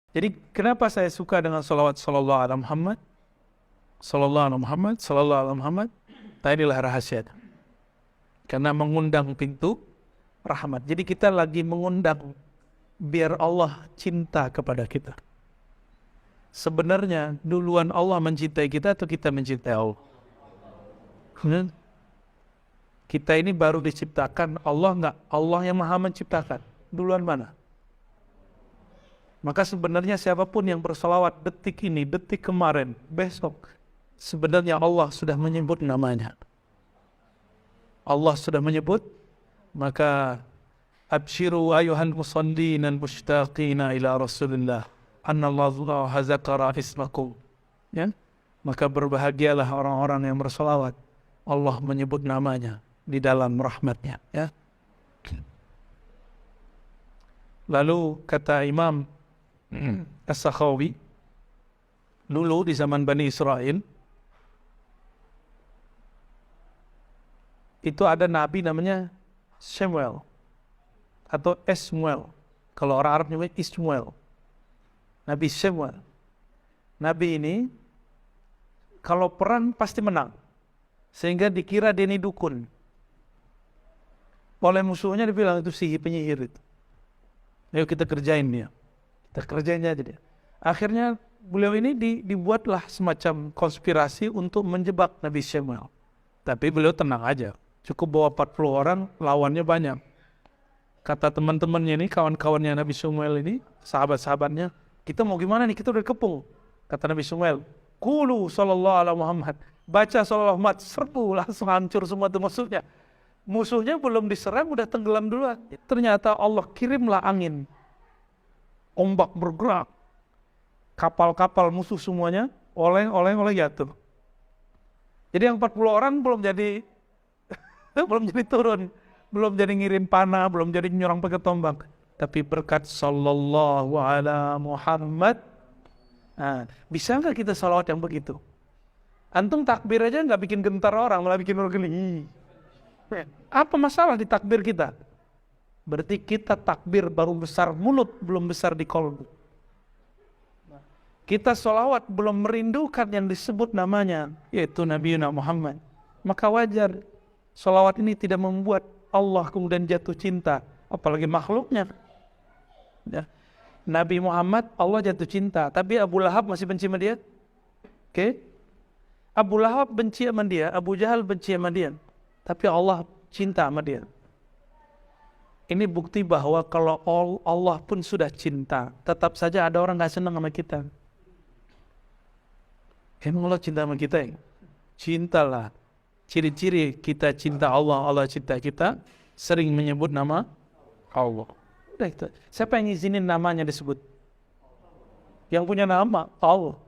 Jadi kenapa saya suka dengan salawat sallallahu alaihi Muhammad, sallallahu alaihi Muhammad, sallallahu alaihi Muhammad? Tadilah rahasia. Karena mengundang pintu rahmat. Jadi kita lagi mengundang biar Allah cinta kepada kita. Sebenarnya duluan Allah mencintai kita atau kita mencintai Allah? Kita ini baru diciptakan, Allah enggak? Allah yang maha menciptakan. Duluan mana? Maka sebenarnya siapapun yang bersalawat detik ini, detik kemarin, besok, sebenarnya Allah sudah menyebut namanya. Allah sudah menyebut, maka abshiru ayuhan musallin dan mushtaqina ila Rasulillah annallahu zakara ismakum. Ya? Maka berbahagialah orang-orang yang bersalawat. Allah menyebut namanya di dalam rahmatnya. Ya? Lalu kata Imam As-Sakhawi, dulu di zaman Bani Israel, itu ada nabi namanya Samuel atau Esmuel. Kalau orang Arab nyebut Ismuel. Nabi Samuel. Nabi ini kalau perang pasti menang. Sehingga dikira dia ini dukun. Oleh musuhnya dibilang itu penyihir itu. Ayo kita kerjain dia. Kita kerjain aja dia. Akhirnya beliau ini dibuatlah semacam konspirasi untuk menjebak Nabi Samuel. Tapi beliau tenang aja. Cukup bawa 40 orang, lawannya banyak. Kata teman-temannya ini, kawan-kawannya Nabi Samuel ini, sahabat-sahabatnya, kita mau gimana nih, kita udah kepung. Kata Nabi Samuel, Qulu sallallahu alaihi Muhammad. Baca sallallahu Muhammad, serbu, langsung hancur semua itu musuhnya. Musuhnya belum diserang, udah tenggelam duluan. Ternyata Allah kirimlah angin. Ombak bergerak. Kapal-kapal musuh semuanya, oleh jatuh. Jadi yang 40 orang belum jadi turun, belum jadi ngirim panah, belum jadi nyerang pakai tombak. Tapi berkat sallallahu ala Muhammad, bisa nggak kita salawat yang begitu? Antum takbir aja nggak bikin gentar orang, malah bikin orang geli. Apa masalah di takbir kita? Berarti kita takbir baru besar mulut, belum besar di kolbu. Kita salawat belum merindukan yang disebut namanya, yaitu Nabi Muhammad. Maka wajar salawat ini tidak membuat Allah kemudian jatuh cinta, apalagi makhluknya. Ya. Nabi Muhammad Allah jatuh cinta, tapi Abu Lahab masih benci sama dia. Oke? Abu Lahab benci sama dia, Abu Jahal benci sama dia, tapi Allah cinta sama dia. Ini bukti bahwa kalau Allah pun sudah cinta, tetap saja ada orang nggak senang sama kita. Emang Allah cinta sama kita ya? Cintalah. Ciri-ciri kita cinta Allah, Allah cinta kita, sering menyebut nama Allah. Udah itu. Siapa yang izinin namanya disebut? Yang punya nama Allah.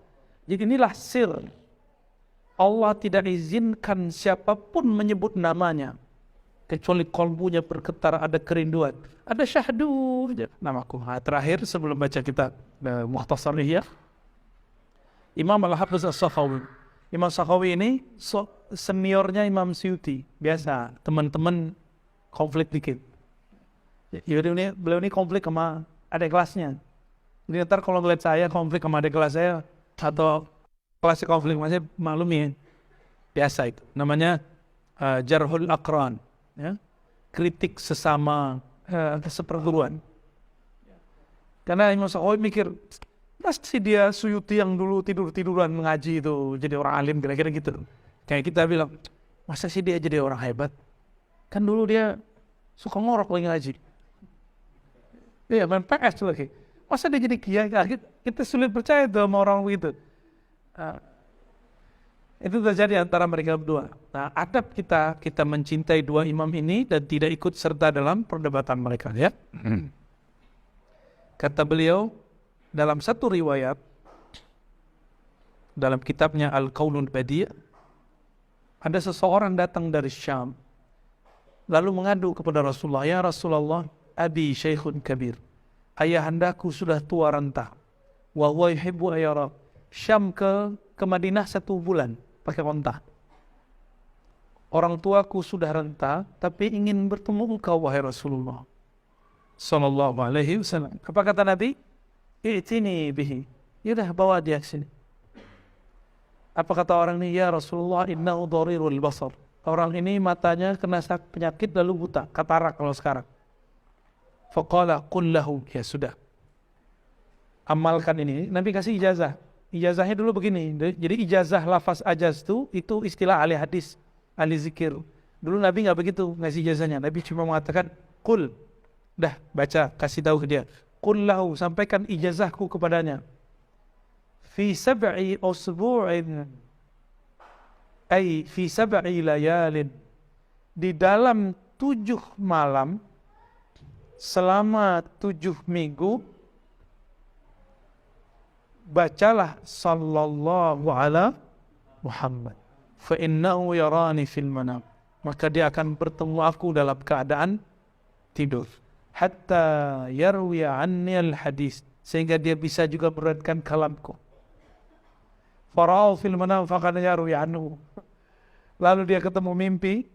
Jadi inilah sir. Allah tidak izinkan siapapun menyebut namanya, kecuali kolbunya bergetar, ada kerinduan, ada syahdu namaku. Terakhir sebelum baca kitab Mukhtasar Ihya, Imam Al-Hafiz As-Sakhawi. Imam Sakhawi ini seniornya Imam Suyuti. Biasa teman-teman konflik dikit. Beliau ini konflik sama adik kelasnya. Jadi ntar kalau ngeliat saya konflik sama adik kelas saya atau kelasnya konflik, masih maklumi. Biasa itu. Namanya Jarhul Aqran. Ya? Kritik sesama seperguruan. Karena Imam Sakhawi mikir, pasti dia Suyuti yang dulu tiduran mengaji itu jadi orang alim, kira-kira gitu. Kayak kita bilang, masa sih dia jadi orang hebat? Kan dulu dia suka ngorok lagi ngaji. Iya, main PS lagi. Masa dia jadi kiai? Kita sulit percaya tuh sama orang begitu. Itu terjadi antara mereka berdua. Nah, adab kita mencintai dua imam ini dan tidak ikut serta dalam perdebatan mereka, ya. Kata beliau, dalam satu riwayat dalam kitabnya Al-Qaulul Badi', ada seseorang datang dari Syam lalu mengadu kepada Rasulullah, ya Rasulullah, abi syekhun kabir, ayahandaku sudah tua renta, wa huwa yuhibbu ayyara. Syam ke Madinah 1 bulan pakai onta. Orang tuaku sudah renta tapi ingin bertemu engkau wahai Rasulullah sallallahu alaihi wasallam. Apa kata Nabi? i'tini bihi. Yaudah bawa dia ke sini. Apa kata orang ini? Ya Rasulullah, innahu dharirul basar. Orang ini matanya kena penyakit lalu buta, katarak kalau sekarang. Faqala qul lahu, ya sudah. Amalkan ini, Nabi kasih ijazah. Ijazahnya dulu begini. Jadi ijazah lafaz ajaz itu istilah ahli hadis, ahli zikir. Dulu Nabi nggak begitu ngasih ijazahnya. Nabi cuma mengatakan qul. Dah baca, kasih tahu ke dia. Qul lahu, sampaikan ijazahku kepadanya. Fi sab'i usbu'in, ay fi sab'i layalin. Di dalam 7 malam, selama 7 minggu, bacalah sallallahu ala Muhammad. Fa innahu yarani fil manam. Maka dia akan bertemu aku dalam keadaan tidur. Hatta yarwi anni al hadis. Sehingga dia bisa juga meriwayatkan kalamku. Fara'u fil manam faqad yarwi anhu. Lalu dia ketemu mimpi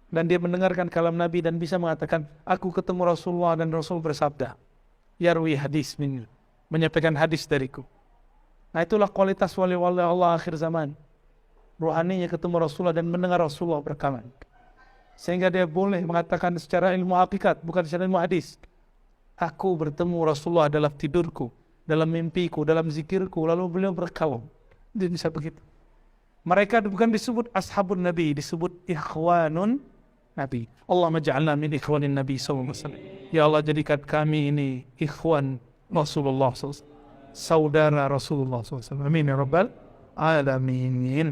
dan dia mendengarkan kalam Nabi dan bisa mengatakan, aku ketemu Rasulullah dan Rasul bersabda. Yarwi hadis minni. Menyampaikan hadis dariku. Nah itulah kualitas wali-wali Allah akhir zaman. Ruhaninya ketemu Rasulullah dan mendengar Rasulullah berkalam. Sehingga dia boleh mengatakan secara ilmu hakikat, bukan secara ilmu hadis. Aku bertemu Rasulullah dalam tidurku, dalam mimpiku, dalam zikirku, lalu beliau berkalam. Dia bisa begitu. Mereka bukan disebut ashabun Nabi, disebut ikhwanun Nabi. Allah maj'alna min ikhwanin Nabi SAW. Ya Allah jadikan kami ini ikhwan Rasulullah SAW. Saudara Rasulullah SAW. Amin ya Rabbal Alamin.